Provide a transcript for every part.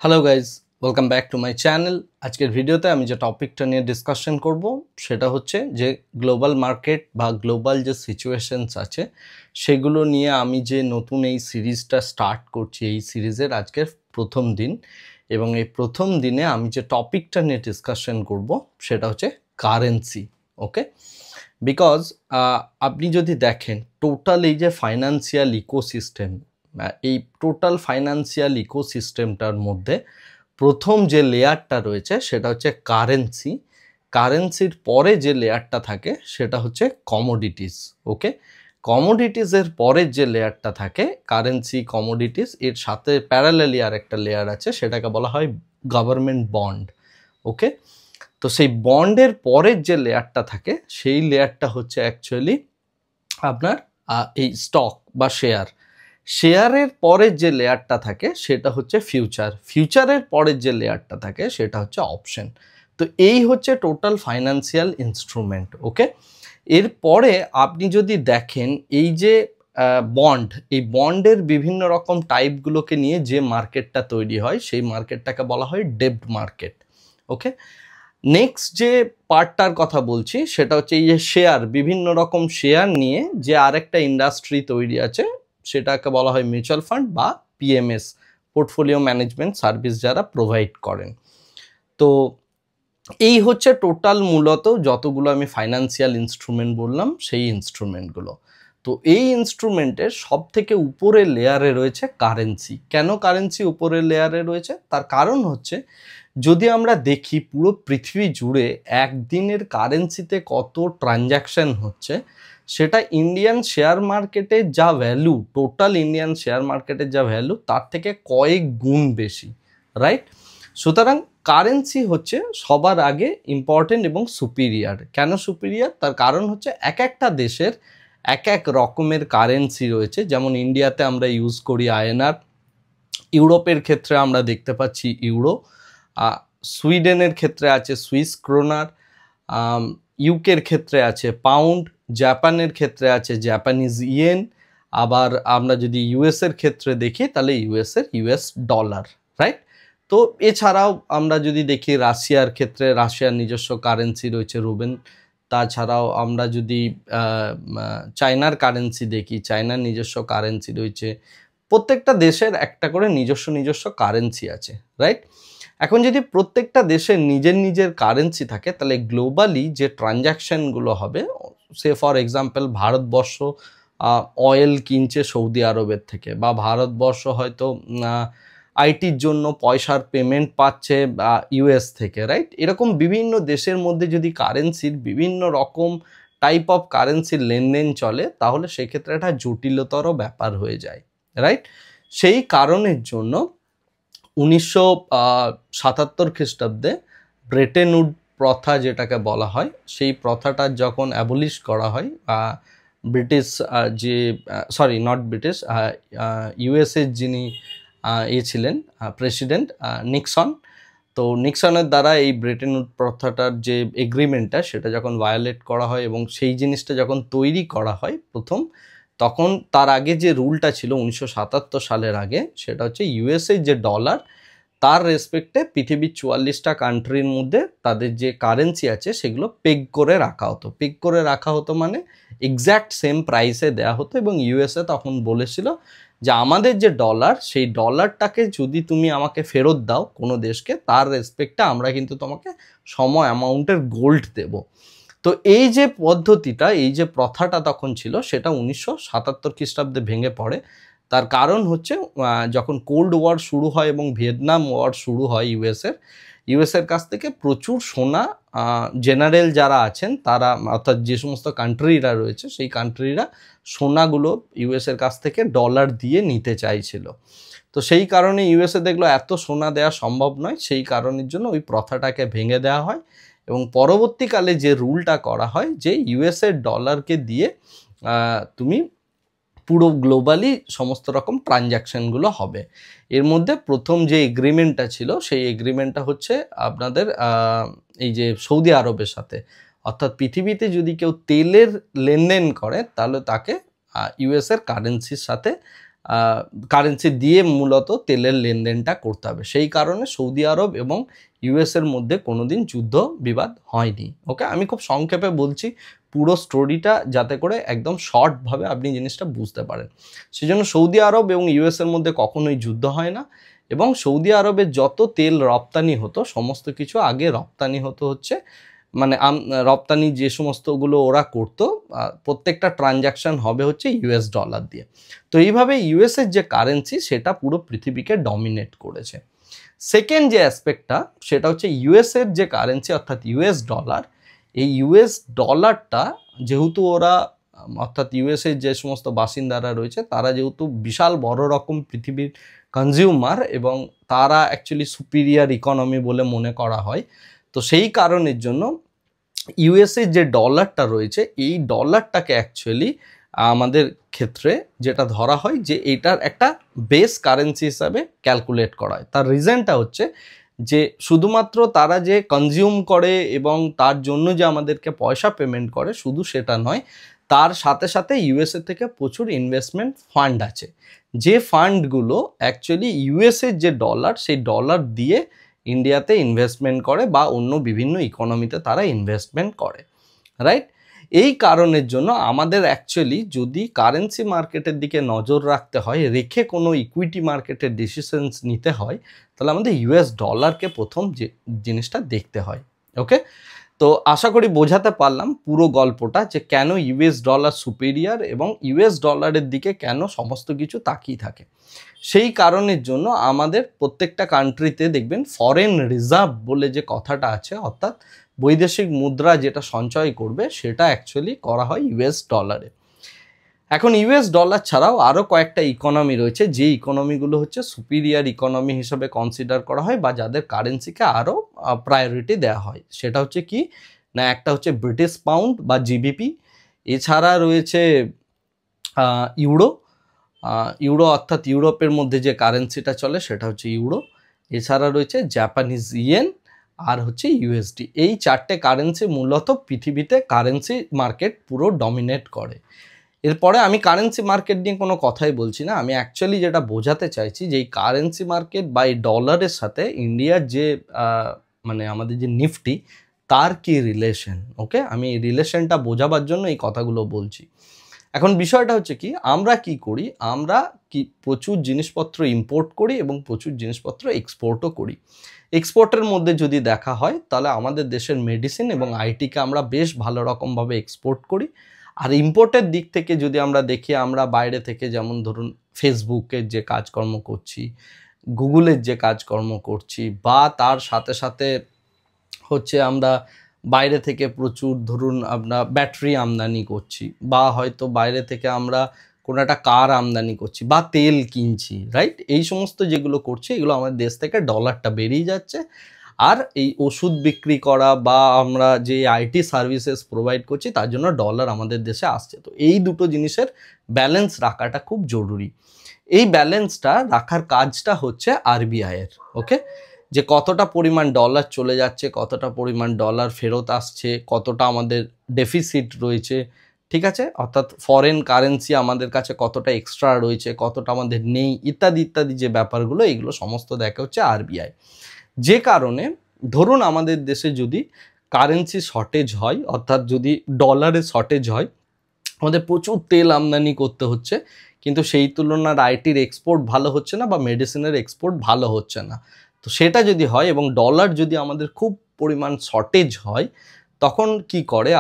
Hello guys, welcome back to my channel. আজকের ভিডিওতে আমি যে টপিকটা নিয়ে ডিসকাশন করব সেটা হচ্ছে যে গ্লোবাল মার্কেট বা গ্লোবাল যে সিচুয়েশনস আছে সেগুলো নিয়ে আমি যে নতুন এই সিরিজটা স্টার্ট করছি। এই সিরিজের আজকের প্রথম দিন, এবং এই প্রথম দিনে আমি যে টপিকটা নিয়ে ডিসকাশন করব সেটা হচ্ছে কারেন্সি। ওকে, বিকজ আপনি যদি দেখেন টোটাল এই যে ফাইন্যান্সিয়াল ইকোসিস্টেম, এই টোটাল ফাইন্যান্সিয়াল ইকোসিস্টেমটার মধ্যে প্রথম যে লেয়ারটা রয়েছে সেটা হচ্ছে কারেন্সি। কারেন্সির পরে যে লেয়ারটা থাকে সেটা হচ্ছে কমোডিটিস। ওকে, কমোডিটিসের পরের যে লেয়ারটা থাকে কারেন্সি কমোডিটিস, এর সাথে প্যারালালি আর একটা লেয়ার আছে, সেটাকে বলা হয় গভর্নমেন্ট বন্ড। ওকে, তো সেই বন্ডের পরের যে লেয়ারটা থাকে সেই লেয়ারটা হচ্ছে অ্যাকচুয়ালি আপনার এই স্টক বা শেয়ারের পরের যে লেয়ারটা থাকে সেটা হচ্ছে ফিউচারের পরের যে লেয়ারটা থাকে সেটা হচ্ছে অপশন। তো এই হচ্ছে টোটাল ফাইন্যান্সিয়াল ইনস্ট্রুমেন্ট। ওকে, এরপরে আপনি যদি দেখেন এই যে বন্ড, এই বন্ডের বিভিন্ন রকম টাইপগুলোকে নিয়ে যে মার্কেটটা তৈরি হয় সেই মার্কেটটাকে বলা হয় ডেব্ট মার্কেট। ওকে, নেক্সট যে পার্টটার কথা বলছি সেটা হচ্ছে এই যে শেয়ার, বিভিন্ন রকম শেয়ার নিয়ে যে আরেকটা ইন্ডাস্ট্রি তৈরি আছে সেটাকে বলা হয় মিউচুয়াল ফান্ড বা পিএমএস, পোর্টফোলিও ম্যানেজমেন্ট সার্ভিস যারা প্রোভাইড করেন। তো এই হচ্ছে টোটাল মূলত যতগুলো আমি ফাইন্যান্সিয়াল ইনস্ট্রুমেন্ট বললাম সেই ইনস্ট্রুমেন্টগুলো। তো এই ইনস্ট্রুমেন্টের সব থেকে উপরের লেয়ারে রয়েছে কারেন্সি। কেন কারেন্সি উপরের লেয়ারে রয়েছে তার কারণ হচ্ছে, যদি আমরা দেখি পুরো পৃথিবী জুড়ে একদিনের কারেন্সিতে কত ট্রানজ্যাকশন হচ্ছে, সেটা ইন্ডিয়ান শেয়ার মার্কেটের যা ভ্যালু, টোটাল ইন্ডিয়ান শেয়ার মার্কেটের যা ভ্যালু তার থেকে কয়েক গুণ বেশি, রাইট? সুতরাং কারেন্সি হচ্ছে সবার আগে ইম্পর্টেন্ট এবং সুপিরিয়ার। কেন সুপিরিয়ার? তার কারণ হচ্ছে এক একটা দেশের এক এক রকমের কারেন্সি রয়েছে। যেমন ইন্ডিয়াতে আমরা ইউজ করি আইএনআর, ইউরোপের ক্ষেত্রে আমরা দেখতে পাচ্ছি ইউরো, সুইডেনের ক্ষেত্রে আছে সুইস ক্রোনার, ইউকের ক্ষেত্রে আছে পাউন্ড, জাপানের ক্ষেত্রে আছে জাপানিজ ইয়েন, আবার আমরা যদি ইউএসের ক্ষেত্রে দেখি তাহলে ইউএস ডলার, রাইট? তো এছাড়াও আমরা যদি দেখি রাশিয়ার ক্ষেত্রে রাশিয়ার নিজস্ব কারেন্সি রয়েছে রুবেন। তাছাড়াও আমরা যদি চায়নার কারেন্সি দেখি, চায়নার নিজস্ব কারেন্সি রয়েছে। প্রত্যেকটা দেশের একটা করে নিজস্ব কারেন্সি আছে, রাইট? এখন যদি প্রত্যেকটা দেশের নিজের কারেন্সি থাকে তাহলে গ্লোবালি যে ট্রানজ্যাকশনগুলো হবে, সে ফর এক্সাম্পল ভারতবর্ষ অয়েল কিনছে সৌদি আরবের থেকে, বা ভারতবর্ষ হয়তো আইটির জন্য পয়সার পেমেন্ট পাচ্ছে ইউএস থেকে, রাইট? এরকম বিভিন্ন দেশের মধ্যে যদি কারেন্সির বিভিন্ন রকম টাইপ অফ কারেন্সির লেনদেন চলে তাহলে সেক্ষেত্রে একটা জটিলতর ব্যাপার হয়ে যায়, রাইট? সেই কারণের জন্য 1977 খ্রিস্টাব্দে ব্রেটেন উড প্রথা যেটাকে বলা হয়, সেই প্রথাটা যখন অ্যাবলিশ করা হয়, ব্রিটিশ যে সরি নট ব্রিটিশ, ইউএসের যিনি ছিলেন প্রেসিডেন্ট নিক্সন, তো নিক্সনের দ্বারা এই ব্রেটেন উড প্রথাটার যে এগ্রিমেন্টটা সেটা যখন ভায়োলেট করা হয় এবং সেই জিনিসটা যখন তৈরি করা হয় প্রথম, তখন তার আগে যে রুলটা ছিল 1977 সালের আগে, সেটা হচ্ছে ইউএসএর যে ডলার তার রেসপেক্টে পৃথিবীর 44টা কান্ট্রির মধ্যে তাদের যে কারেন্সি আছে সেগুলো পেগ করে রাখা হতো। পেগ করে রাখা হতো মানে এক্স্যাক্ট সেম প্রাইসে দেওয়া হতো, এবং ইউএসএ তখন বলেছিল যে আমাদের যে ডলার, সেই ডলারটাকে যদি তুমি আমাকে ফেরত দাও কোনো দেশকে, তার রেসপেক্টে আমরা কিন্তু তোমাকে সম অ্যামাউন্টের গোল্ড দেব। তো এই যে পদ্ধতিটা, এই যে প্রথাটা তখন ছিল, সেটা 1977 খ্রিস্টাব্দে ভেঙে পড়ে। তার কারণ হচ্ছে যখন কোল্ড ওয়ার শুরু হয় এবং ভিয়েতনাম ওয়ার শুরু হয় ইউএসের কাছ থেকে প্রচুর সোনা জেনারেল যারা আছেন তারা, অর্থাৎ যে সমস্ত কান্ট্রিরা রয়েছে সেই কান্ট্রিরা সোনাগুলো ইউএসের কাছ থেকে ডলার দিয়ে নিতে চাইছিল। তো সেই কারণে ইউএসএ দেখলো এত সোনা দেওয়া সম্ভব নয়, সেই কারণের জন্য ওই প্রথাটাকে ভেঙে দেওয়া হয়, এবং পরবর্তীকালে যে রুলটা করা হয় যে ইউএসএর ডলারকে দিয়ে তুমি পুরো গ্লোবালি সমস্ত রকম ট্রানজ্যাকশনগুলো হবে। এর মধ্যে প্রথম যে এগ্রিমেন্টটা ছিল সেই এগ্রিমেন্টটা হচ্ছে আপনাদের এই যে সৌদি আরবের সাথে, অর্থাৎ পৃথিবীতে যদি কেউ তেলের লেনদেন করে তাহলে তাকে ইউএসের কারেন্সির সাথে কারেন্সি দিয়ে মূলত তেলের লেনদেনটা করতে হবে। সেই কারণে সৌদি আরব এবং ইউএসের মধ্যে কোনোদিন যুদ্ধ বিবাদ হয়নি। ওকে, আমি খুব সংক্ষেপে বলছি পুরো স্টোরিটা, যাতে করে একদম শর্টভাবে আপনি জিনিসটা বুঝতে পারেন। সেজন্য সৌদি আরব এবং ইউএসের মধ্যে কখনোই যুদ্ধ হয় না, এবং সৌদি আরবে যত তেল রপ্তানি হতো সমস্ত কিছু আগে রপ্তানি হতো হচ্ছে মানে রপ্তানি যে সমস্তগুলো ওরা করতো প্রত্যেকটা ট্রানজ্যাকশন হবে হচ্ছে ইউএস ডলার দিয়ে। তো এইভাবে ইউএসের যে কারেন্সি সেটা পুরো পৃথিবীকে ডমিনেট করেছে। সেকেন্ড যে অ্যাসপেক্টটা সেটা হচ্ছে ইউএসের যে কারেন্সি অর্থাৎ ইউএস ডলার। এই ইউএস ডলারটা যেহেতু ওরা অর্থাৎ ইউএসের যে সমস্ত বাসিন্দারা রয়েছে তারা যেহেতু বিশাল বড় রকম পৃথিবীর কনজিউমার এবং তারা অ্যাকচুয়ালি সুপিরিয়ার ইকোনমি বলে মনে করা হয়, তো সেই কারণের জন্য ইউএসের যে ডলারটা রয়েছে এই ডলারটাকে অ্যাকচুয়ালি আমাদের ক্ষেত্রে যেটা ধরা হয় যে এটার একটা বেস কারেন্সি হিসাবে ক্যালকুলেট করা হয়। তার রিজনটা হচ্ছে যে শুধুমাত্র তারা যে কনজিউম করে এবং তার জন্য যে আমাদেরকে পয়সা পেমেন্ট করে শুধু সেটা নয়, তার সাথে সাথে ইউএসএ থেকে প্রচুর ইনভেস্টমেন্ট ফান্ড আছে, যে ফান্ডগুলো অ্যাকচুয়ালি ইউএসএর যে ডলার সেই ডলার দিয়ে ইন্ডিয়াতে ইনভেস্টমেন্ট করে বা অন্য বিভিন্ন ইকোনমিতে তারা ইনভেস্টমেন্ট করে, রাইট? এই কারণের জন্য আমাদের অ্যাকচুয়ালি যদি কারেন্সি মার্কেটের দিকে নজর রাখতে হয়, রেখে কোনো ইকুইটি মার্কেটের ডিসিশনস নিতে হয়, তাহলে আমাদের ইউএস ডলারকে প্রথম যে জিনিসটা দেখতে হয়। ওকে, তো আশা করি বোঝাতে পারলাম পুরো গল্পটা যে কেন ইউএস ডলার সুপিরিয়ার এবং ইউএস ডলারের দিকে কেন সমস্ত কিছু তাকিয়ে থাকে। সেই কারণের জন্য আমাদের প্রত্যেকটা কান্ট্রিতে দেখবেন ফরেন রিজার্ভ বলে যে কথাটা আছে, অর্থাৎ বৈদেশিক মুদ্রা যেটা সঞ্চয় করবে সেটা অ্যাকচুয়ালি করা হয় ইউএস ডলারে। এখন ইউএস ডলার ছাড়াও আরও কয়েকটা ইকোনমি রয়েছে যে ইকোনমিগুলো হচ্ছে সুপিরিয়ার ইকোনমি হিসেবে কনসিডার করা হয় বা যাদের কারেন্সিকে আরও প্রায়োরিটি দেওয়া হয়। সেটা হচ্ছে কি না, একটা হচ্ছে ব্রিটিশ পাউন্ড বা জিবিপি, এছাড়া রয়েছে ইউরো, ইউরো অর্থাৎ ইউরোপের মধ্যে যে কারেন্সিটা চলে সেটা হচ্ছে ইউরো, এছাড়া রয়েছে জাপানিজ ইয়েন আর হচ্ছে ইউএসডি। এই চারটে কারেন্সি মূলত পৃথিবীতে কারেন্সি মার্কেট পুরো ডমিনেট করে। এরপরে আমি কারেন্সি মার্কেট নিয়ে কোনো কথাই বলছি না, আমি অ্যাকচুয়ালি যেটা বোঝাতে চাইছি যে এই কারেন্সি মার্কেট বা এই ডলারের সাথে ইন্ডিয়ার যে মানে আমাদের যে নিফটি তার কি রিলেশন। ওকে, আমি এই রিলেশনটা বোঝাবার জন্য এই কথাগুলো বলছি। এখন বিষয়টা হচ্ছে কি, আমরা কি করি, আমরা কি প্রচুর জিনিসপত্র ইম্পোর্ট করি এবং প্রচুর জিনিসপত্র এক্সপোর্টও করি। এক্সপোর্টের মধ্যে যদি দেখা হয় তাহলে আমাদের দেশের মেডিসিন এবং আইটিকে আমরা বেশ ভালো রকমভাবে এক্সপোর্ট করি। আর ইম্পোর্টের দিক থেকে যদি আমরা দেখি, আমরা বাইরে থেকে যেমন ধরুন ফেসবুকের যে কাজকর্ম করছি, গুগলের যে কাজকর্ম করছি, বা তার সাথে সাথে হচ্ছে আমরা বাইরে থেকে প্রচুর ধরুন আপনার ব্যাটারি আমদানি করছি, বা হয়তো বাইরে থেকে আমরা কোনো একটা কার আমদানি করছি বা তেল কিনছি, রাইট? এই সমস্ত যেগুলো করছি এগুলো আমাদের দেশ থেকে ডলারটা বেরিয়ে যাচ্ছে। আর এই ওষুধ বিক্রি করা বা আমরা যে আইটি সার্ভিসেস প্রোভাইড করছি তার জন্য ডলার আমাদের দেশে আসছে। তো এই দুটো জিনিসের ব্যালেন্স রাখাটা খুব জরুরি। এই ব্যালেন্সটা রাখার কাজটা হচ্ছে আরবিআইয়ের। ওকে, যে কতটা পরিমাণ ডলার চলে যাচ্ছে, কতটা পরিমাণ ডলার ফেরত আসছে, কতটা আমাদের ডেফিসিট রয়েছে, ঠিক আছে, অর্থাৎ ফরেন কারেন্সি আমাদের কাছে কতটা এক্সট্রা রয়েছে, কতটা আমাদের নেই, ইত্যাদি ইত্যাদি যে ব্যাপারগুলো এইগুলো সমস্ত দেখা হচ্ছে আরবিআই। যে কারণে ধরুন আমাদের দেশে যদি কারেন্সি শর্টেজ হয়, অর্থাৎ যদি ডলারের শর্টেজ হয়, আমাদের প্রচুর তেল আমদানি করতে হচ্ছে কিন্তু সেই তুলনার আইটির এক্সপোর্ট ভালো হচ্ছে না বা মেডিসিনের এক্সপোর্ট ভালো হচ্ছে না, তো সেটা যদি হয় এবং ডলার যদি আমাদের খুব পরিমাণ শর্টেজ হয়, তখন কি করে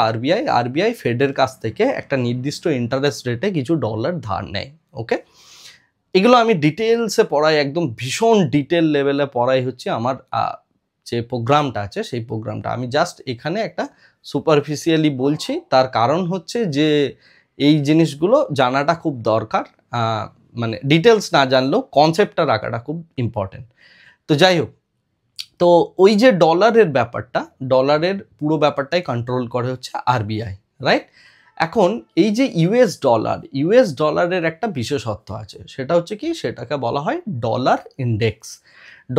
আরবিআই ফেডের কাছ থেকে একটা নির্দিষ্ট ইন্টারেস্ট রেটে কিছু ডলার ধার নেয়। ওকে, এগুলো আমি ডিটেলসে পড়াই, একদম ভীষণ ডিটেল লেভেলে পড়াই হচ্ছে আমার যে প্রোগ্রামটা আছে সেই প্রোগ্রামটা। আমি জাস্ট এখানে একটা সুপারফিশিয়ালি বলছি, তার কারণ হচ্ছে যে এই জিনিসগুলো জানাটা খুব দরকার, মানে ডিটেলস না জানলেও কনসেপ্টটা রাখাটা খুব ইম্পর্টেন্ট। তো যাই হোক, তো ওই যে ডলারের ব্যাপারটা, ডলারের পুরো ব্যাপারটাই কন্ট্রোল করে হচ্ছে আরবিআই, রাইট? এখন এই যে ইউএস ডলারের একটা বিশেষত্ব আছে, সেটা হচ্ছে কি, সেটাকে বলা হয় ডলার ইন্ডেক্স।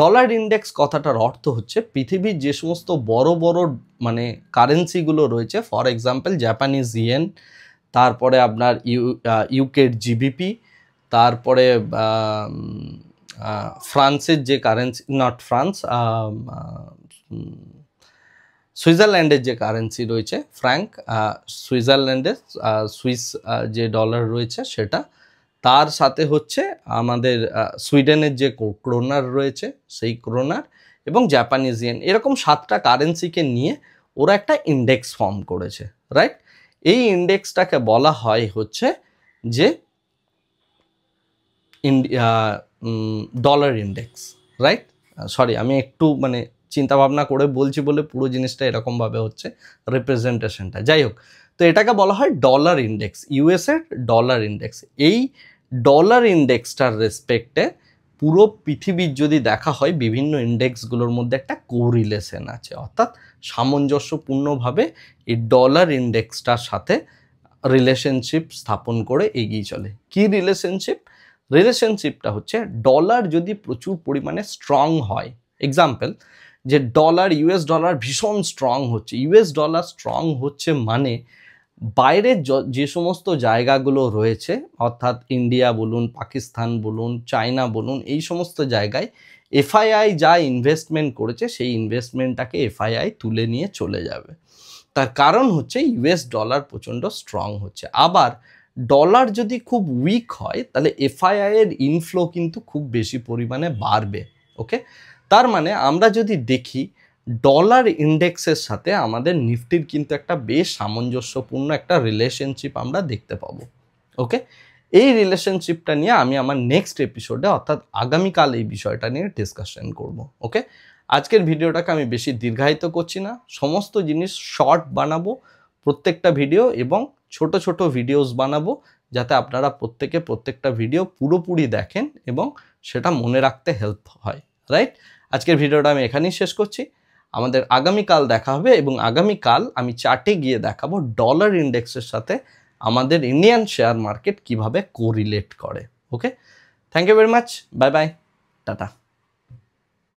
ডলার ইন্ডেক্স কথাটার অর্থ হচ্ছে পৃথিবীর যে সমস্ত বড় বড় মানে কারেন্সিগুলো রয়েছে, ফর এক্সাম্পল জাপানিজ ইয়েন, তারপরে আপনার ইউকের জিবিপি, তারপরে ফ্রান্সের যে কারেন্সি, নট ফ্রান্স, সুইজারল্যান্ডের যে কারেন্সি রয়েছে ফ্র্যাঙ্ক, সুইজারল্যান্ডের সুইস যে ডলার রয়েছে সেটা, তার সাথে হচ্ছে আমাদের সুইডেনের যে ক্রোনার রয়েছে সেই ক্রোনার, এবং জাপানিজ ইয়েন, এরকম 7টা কারেন্সিকে নিয়ে ওরা একটা ইন্ডেক্স ফর্ম করেছে, রাইট? এই ইন্ডেক্সটাকে বলা হয় হচ্ছে যে ডলার ইন্ডেক্স, রাইট? সরি, আমি একটু মানে চিন্তা ভাবনা করে বলছি বলে পুরো জিনিসটা এরকমভাবে হচ্ছে রিপ্রেজেন্টেশনটা। যাই হোক, তো এটাকে বলা হয় ডলার ইন্ডেক্স, ইউএসের ডলার ইন্ডেক্স। এই ডলার ইন্ডেক্সটার রেসপেক্টে পুরো পৃথিবীর যদি দেখা হয় বিভিন্ন ইন্ডেক্সগুলোর মধ্যে একটা কোরিলেশন আছে, অর্থাৎ সামঞ্জস্যপূর্ণভাবে এই ডলার ইন্ডেক্সটার সাথে রিলেশনশিপ স্থাপন করে এগিয়ে চলে। কি রিলেশনশিপ? রিলেশনশিপটা হচ্ছে ডলার যদি প্রচুর পরিমাণে স্ট্রং হয়, এক্সাম্পল যে ডলার, ইউএস ডলার ভীষণ স্ট্রং হচ্ছে, ইউএস ডলার স্ট্রং হচ্ছে মানে বাইরের যে সমস্ত জায়গাগুলো রয়েছে, অর্থাৎ ইন্ডিয়া বলুন, পাকিস্তান বলুন, চায়না বলুন, এই সমস্ত জায়গায় এফআইআই যা ইনভেস্টমেন্ট করেছে সেই ইনভেস্টমেন্টটাকে এফআইআই তুলে নিয়ে চলে যাবে। তার কারণ হচ্ছে ইউএস ডলার প্রচণ্ড স্ট্রং হচ্ছে। আবার ডলার যদি খুব উইক হয় তাহলে এফআইআই এর ইনফ্লো কিন্তু খুব বেশি পরিমাণে বাড়বে। ওকে, তার মানে আমরা যদি দেখি ডলার ইন্ডেক্সের সাথে আমাদের নিফটির কিন্তু একটা বেশ সামঞ্জস্যপূর্ণ একটা রিলেশনশিপ আমরা দেখতে পাবো। ওকে, এই রিলেশনশিপটা নিয়ে আমি আমার নেক্সট এপিসোডে, অর্থাৎ আগামীকাল, এই বিষয়টা নিয়ে ডিসকাশন করব। ওকে, আজকের ভিডিওটাকে আমি বেশি দীর্ঘায়িত করছি না, সমস্ত জিনিস শর্ট বানাবো প্রত্যেকটা ভিডিও, এবং ছোট ছোট ভিডিওস বানাবো যাতে আপনারা প্রত্যেকটা ভিডিও পুরোপুরি দেখেন এবং সেটা মনে রাখতে হেল্প হয়, রাইট? আজকের ভিডিওটা আমি এখানেই শেষ করছি। আমাদের আগামীকাল দেখা হবে, এবং আগামীকাল আমি চার্টে গিয়ে দেখাবো ডলার ইন্ডেক্সের সাথে আমাদের ইন্ডিয়ান শেয়ার মার্কেট কিভাবে কোরিলেট করে। Okay, thank you very much, bye bye, tata.